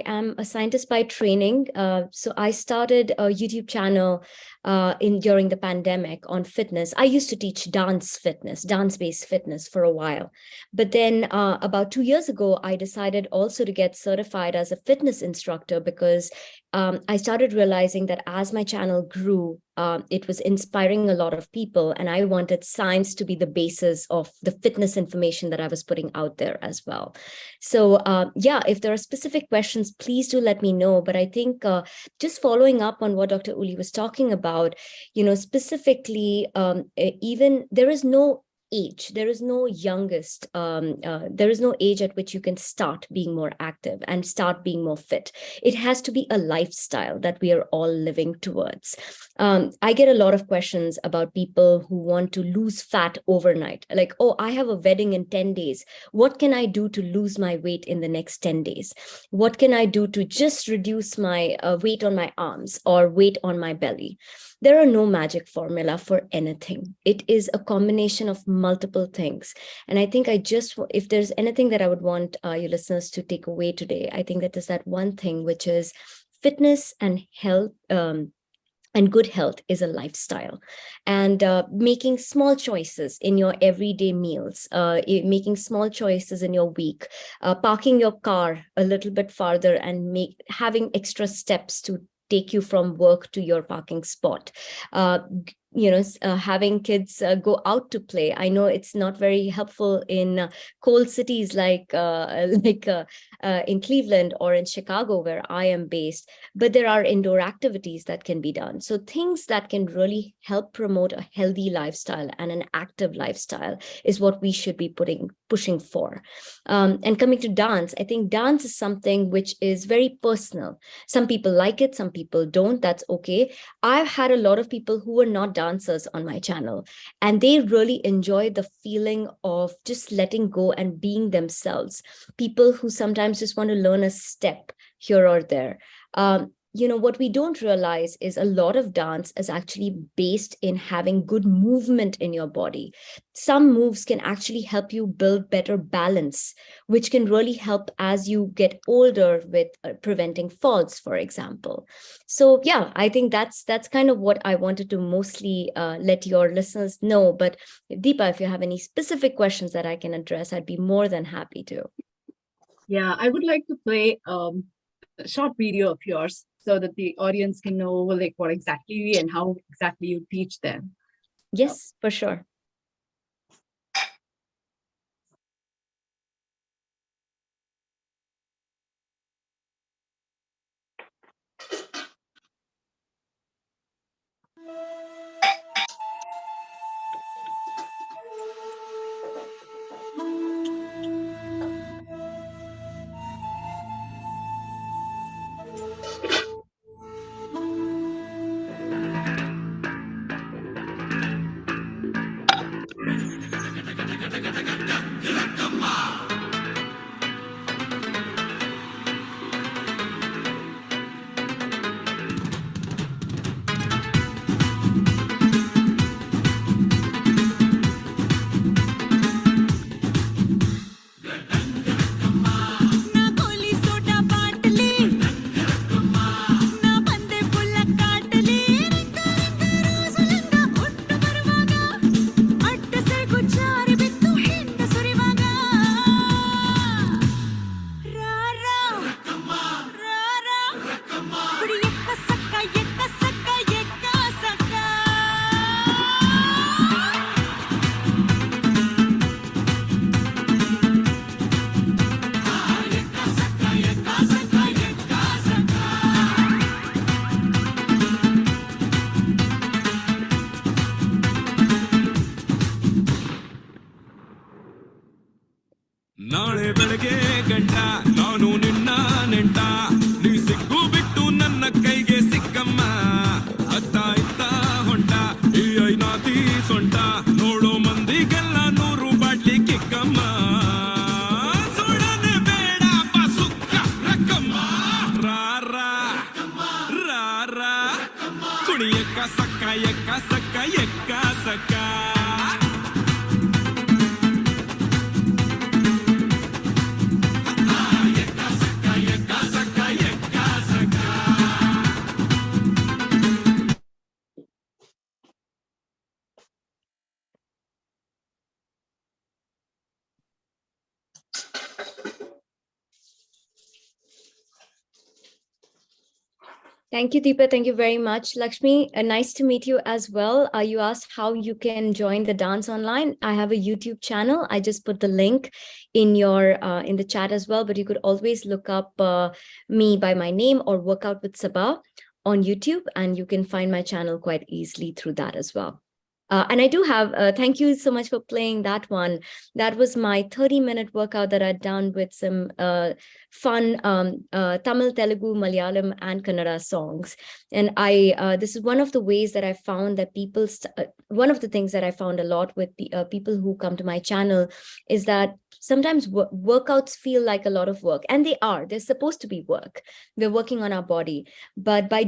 am a scientist by training. So I started a YouTube channel during the pandemic on fitness. I used to teach dance-based fitness for a while. But then about 2 years ago, I decided also to get certified as a fitness instructor because I started realizing that as my channel grew, it was inspiring a lot of people, and I wanted science to be the basis of the fitness information that I was putting out there as well. So if there are specific questions, please do let me know. But I think just following up on what Dr. Uli was talking about, specifically, even there is no age. There is no youngest, there is no age at which you can start being more active and start being more fit. It has to be a lifestyle that we are all living towards. I get a lot of questions about people who want to lose fat overnight. Like, oh, I have a wedding in 10 days. What can I do to lose my weight in the next 10 days? What can I do to just reduce my weight on my arms or weight on my belly? There are no magic formula for anything. It is a combination of multiple things. And I think if there's anything that I would want your listeners to take away today, I think that is that one thing, which is fitness and health, and good health is a lifestyle. And making small choices in your everyday meals, making small choices in your week, parking your car a little bit farther and having extra steps to take you from work to your parking spot. Having kids go out to play. I know it's not very helpful in cold cities like in Cleveland or in Chicago, where I am based, but there are indoor activities that can be done. So things that can really help promote a healthy lifestyle and an active lifestyle is what we should be pushing for. And coming to dance, I think dance is something which is very personal. Some people like it, some people don't. That's okay. I've had a lot of people who were not dancers on my channel, and they really enjoy the feeling of just letting go and being themselves. People who sometimes just want to learn a step here or there. what we don't realize is a lot of dance is actually based in having good movement in your body. Some moves can actually help you build better balance, which can really help as you get older with preventing falls, for example. So yeah, I think that's kind of what I wanted to mostly let your listeners know. But Deepa, if you have any specific questions that I can address, I'd be more than happy to. Yeah, I would like to play a short video of yours so that the audience can know like what exactly and how exactly you teach them. Yes, for sure. ನಾಳೆ ಬೆಳಗ್ಗೆ ಗಂಟ ನಾನು ನಿನ್ನ ನೆಂಟ ನೀ ಸಿಕ್ಕು ಬಿಟ್ಟು ನನ್ನ ಕೈಗೆ ಸಿಕ್ಕಮ್ಮ ಅತ್ತ ಇತ್ತ ಹೊಂಟ ಈ ಐನಾತಿ ಸೊಂಟ ನೋಡೋ ಮಂದಿಗೆಲ್ಲ 100 ಬಾಟ್ಲಿ ಕಿಕ್ಕಮ್ಮ ಸುಡನೆ ಬೇಡ ಸುಕ್ಕ ರಕ್ಕಮ್ಮ ರಾರ ರಾರ ಕುಣಿಯಕ್ಕ ಸಕ್ಕ ಎಕ್ಕ ಸಕ್ಕ ಎಕ್ಕ ಸಕ್ಕ Thank you, Deepa. Thank you very much. Lakshmi, nice to meet you as well. You asked how you can join the dance online. I have a YouTube channel. I just put the link in your in the chat as well, but you could always look up me by my name or Workout with Sabah on YouTube, and you can find my channel quite easily through that as well. And I do have, thank you so much for playing that one. That was my 30-minute workout that I'd done with some fun Tamil, Telugu, Malayalam, and Kannada songs. And this is one of the ways that I found that people, one of the things that I found a lot with people who come to my channel is that sometimes workouts feel like a lot of work, and they're supposed to be work. We're working on our body, but by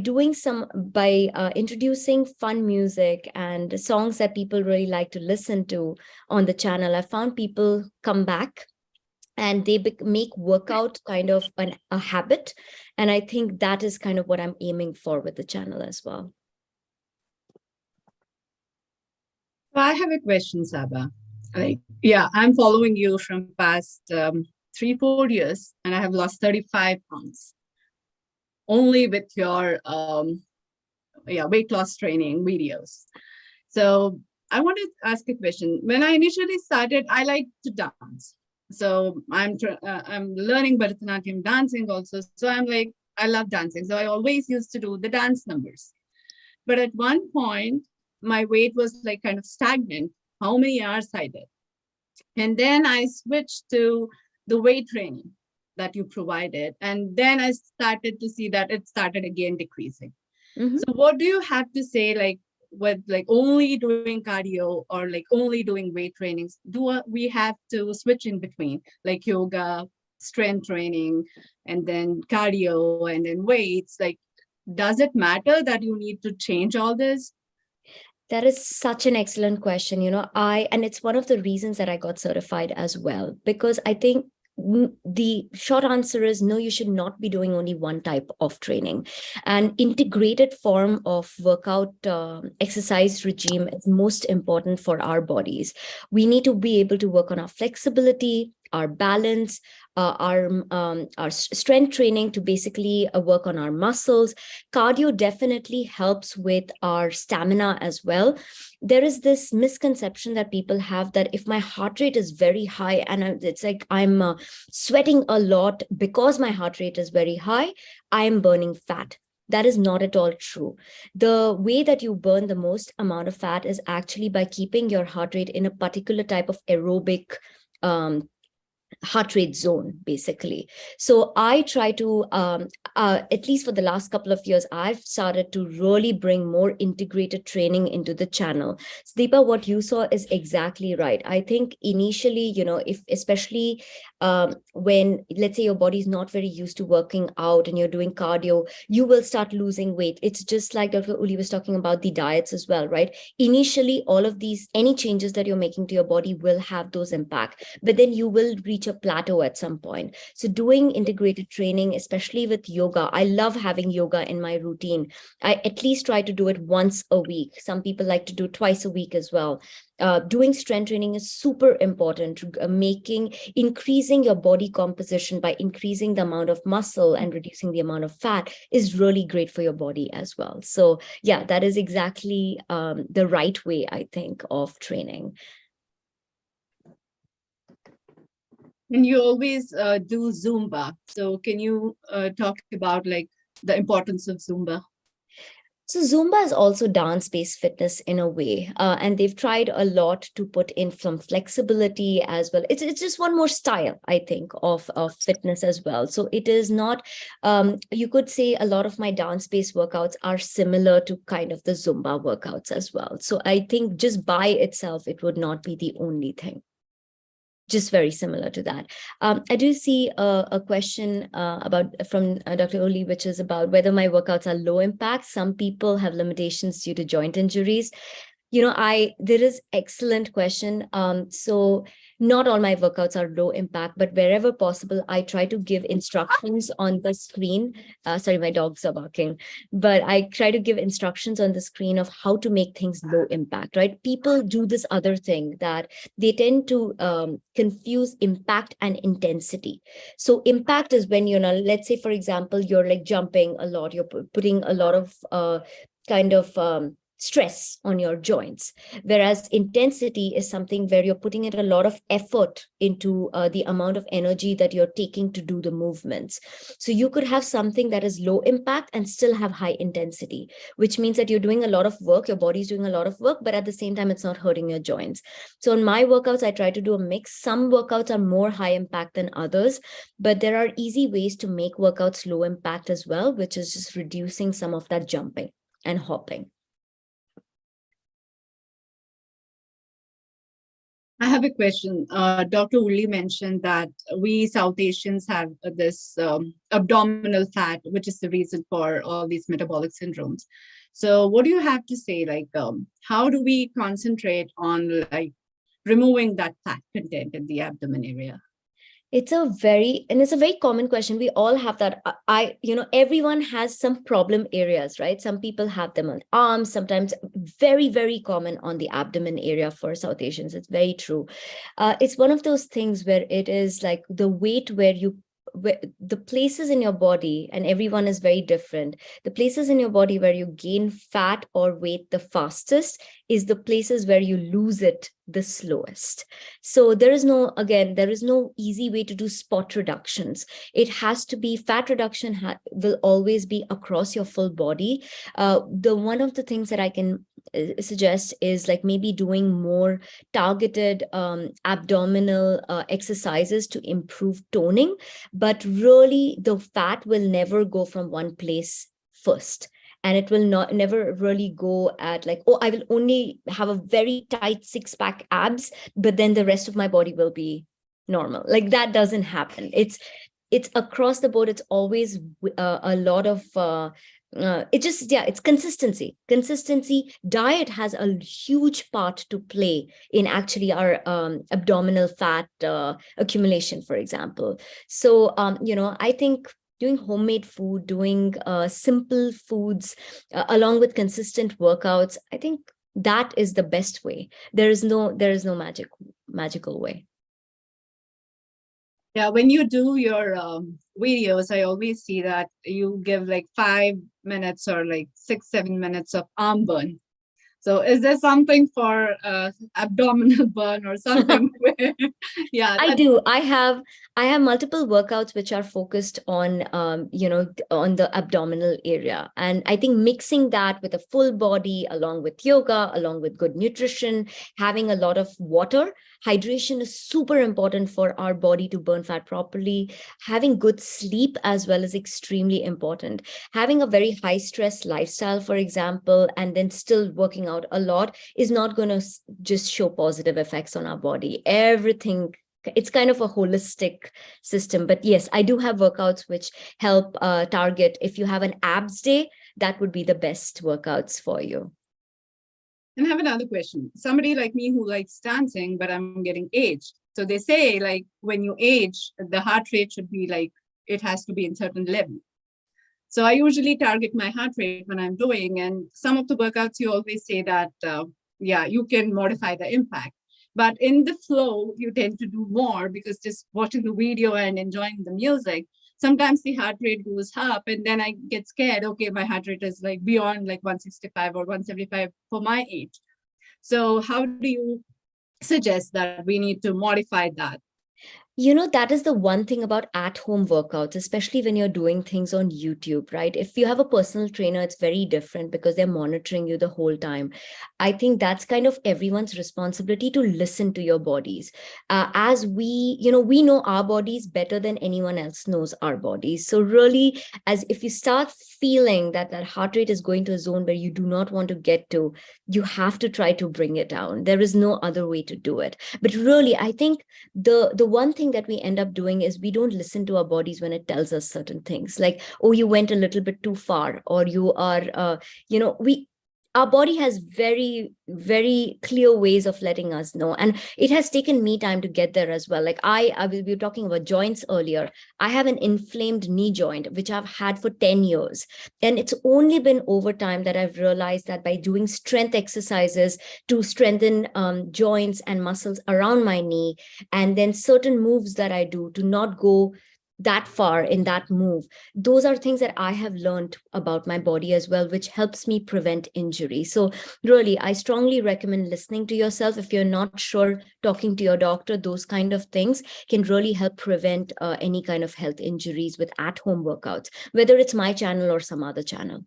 introducing fun music and songs that people really like to listen to on the channel, I found people come back and they make workout kind of a habit. And I think that is kind of what I'm aiming for with the channel as well. I have a question, Sabah. I'm following you from past 3-4 years, and I have lost 35 pounds only with your weight loss training videos. So I want to ask a question. When I initially started, I liked to dance. So I'm learning Bharatanatyam dancing also. So I'm like, I love dancing. So I always used to do the dance numbers. But at one point, my weight was like kind of stagnant, how many hours I did. And then I switched to the weight training that you provided. And then I started to see that it started again decreasing. Mm-hmm. So what do you have to say, like, with like only doing cardio or like only doing weight trainings? Do we have to switch in between, like yoga, strength training, and then cardio, and then weights? Like, does it matter that you need to change all this? That is such an excellent question. And it's one of the reasons that I got certified as well, because I think the short answer is no, you should not be doing only one type of training. An integrated form of workout exercise regime is most important for our bodies. We need to be able to work on our flexibility, our balance, our strength training to basically work on our muscles. Cardio definitely helps with our stamina as well. There is this misconception that people have that if my heart rate is very high and it's like I'm sweating a lot because my heart rate is very high, I am burning fat. That is not at all true. The way that you burn the most amount of fat is actually by keeping your heart rate in a particular type of aerobic heart rate zone, basically. So I try to, at least for the last couple of years, I've started to really bring more integrated training into the channel. Deepa, what you saw is exactly right. I think initially, if especially when, let's say, your body's not very used to working out and you're doing cardio, you will start losing weight. It's just like Dr. Uli was talking about the diets as well, right? Initially, all of these, any changes that you're making to your body will have those impact, but then you will reach a plateau at some point. So doing integrated training, especially with yoga, I love having yoga in my routine. I at least try to do it once a week. Some people like to do twice a week as well. Doing strength training is super important, increasing your body composition by increasing the amount of muscle and reducing the amount of fat is really great for your body as well. So yeah, that is exactly the right way, I think, of training. And you always do Zumba. So can you talk about like the importance of Zumba? So Zumba is also dance-based fitness in a way, and they've tried a lot to put in some flexibility as well. It's just one more style, I think, of fitness as well. So it is not, you could say a lot of my dance-based workouts are similar to kind of the Zumba workouts as well. So I think just by itself, it would not be the only thing. Just very similar to that. I do see a question from Dr. Oli, which is about whether my workouts are low impact. Some people have limitations due to joint injuries. There is excellent question. So not all my workouts are low impact, but wherever possible, I try to give instructions on the screen. Sorry, my dogs are barking, but I try to give instructions on the screen of how to make things low impact, right? People do this other thing that they tend to confuse impact and intensity. So impact is when, let's say, for example, you're like jumping a lot, you're putting a lot of stress on your joints, whereas intensity is something where you're putting in a lot of effort into the amount of energy that you're taking to do the movements. So you could have something that is low impact and still have high intensity, which means that you're doing a lot of work, your body's doing a lot of work, but at the same time, it's not hurting your joints. So in my workouts, I try to do a mix. Some workouts are more high impact than others, but there are easy ways to make workouts low impact as well, which is just reducing some of that jumping and hopping. I have a question. Dr. Uli mentioned that we South Asians have this abdominal fat, which is the reason for all these metabolic syndromes. So what do you have to say? Like, how do we concentrate on like removing that fat content in the abdomen area? It's a very common question. We all have that. Everyone has some problem areas, right? Some people have them on arms, sometimes very, very common on the abdomen area for South Asians. It's very true. It's one of those things where it is like the weight where the places in your body, and everyone is very different. The places in your body where you gain fat or weight the fastest is the places where you lose it the slowest. So there is no easy way to do spot reductions. It has to be fat reduction will always be across your full body. One of the things that I can suggest is like maybe doing more targeted abdominal exercises to improve toning, but really the fat will never go from one place first. And it will never really go at like, oh, I will only have a very tight 6-pack abs, but then the rest of my body will be normal. Like that doesn't happen. it's across the board. It's always a lot of it's consistency. Diet has a huge part to play in actually our abdominal fat accumulation, for example. So I think doing homemade food, doing simple foods along with consistent workouts, I think that is the best way. There is no magical way. Yeah, when you do your videos, I always see that you give like 5 minutes or like 6-7 minutes of arm burn. So is there something for abdominal burn or something? Yeah, I do. I have multiple workouts which are focused on on the abdominal area. And I think mixing that with a full body, along with yoga, along with good nutrition, having a lot of water, hydration is super important for our body to burn fat properly. Having good sleep as well is extremely important. Having a very high stress lifestyle, for example, and then still working out a lot is not going to just show positive effects on our body. Everything, it's kind of a holistic system. But yes, I do have workouts which help target. If you have an abs day, that would be the best workouts for you. And I have another question. Somebody like me who likes dancing, but I'm getting aged. So they say like when you age, the heart rate should be like, it has to be in certain level. So I usually target my heart rate when I'm doing, and some of the workouts you always say that, you can modify the impact. But in the flow, you tend to do more because just watching the video and enjoying the music, sometimes the heart rate goes up and then I get scared. Okay, my heart rate is like beyond like 165 or 175 for my age. So how do you suggest that we need to modify that? That is the one thing about at-home workouts, especially when you're doing things on YouTube, right? If you have a personal trainer, it's very different because they're monitoring you the whole time. I think that's kind of everyone's responsibility to listen to your bodies. As we know our bodies better than anyone else knows our bodies. So really, as if you start feeling that heart rate is going to a zone where you do not want to get to, you have to try to bring it down. There is no other way to do it. But really, I think the one thing that we end up doing is we don't listen to our bodies when it tells us certain things, like, oh, you went a little bit too far, or you are our body has very, very clear ways of letting us know. And it has taken me time to get there as well. Like we were talking about joints earlier. I have an inflamed knee joint, which I've had for 10 years. And it's only been over time that I've realized that by doing strength exercises to strengthen joints and muscles around my knee, and then certain moves that I do to not go that far in that move, those are things that I have learned about my body as well, which helps me prevent injury. So really, I strongly recommend listening to yourself. If you're not sure, talking to your doctor, those kind of things can really help prevent any kind of health injuries with at-home workouts, whether it's my channel or some other channel.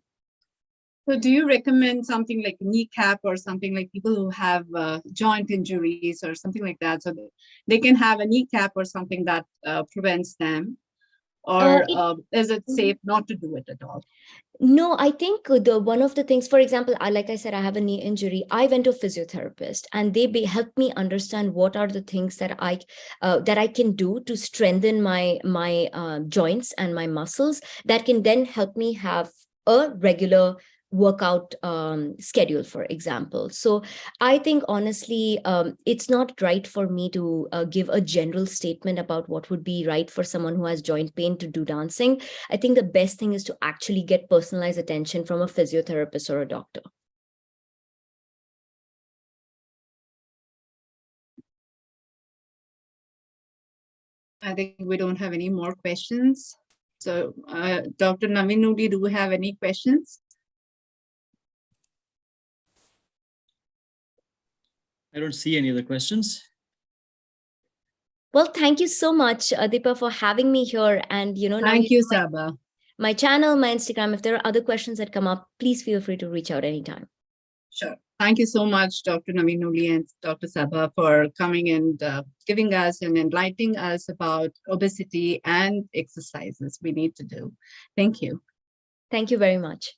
So do you recommend something like kneecap or something, like people who have joint injuries or something like that, so they can have a kneecap or something that prevents them? Or is it safe not to do it at all? No, I think one of the things, for example, like I said, I have a knee injury. I went to a physiotherapist, and they helped me understand what are the things that I can do to strengthen my joints and my muscles that can then help me have a regular workout schedule, for example. So I think honestly, it's not right for me to give a general statement about what would be right for someone who has joint pain to do dancing. I think the best thing is to actually get personalized attention from a physiotherapist or a doctor. I think we don't have any more questions. So Dr. Naveen Nuli, do we have any questions? I don't see any other questions. Well, thank you so much, Adipa, for having me here. And, Thank you, Sabah. My channel, my Instagram, if there are other questions that come up, please feel free to reach out anytime. Sure. Thank you so much, Dr. Naveen Nuli and Dr. Sabah, for coming and giving us and enlightening us about obesity and exercises we need to do. Thank you. Thank you very much.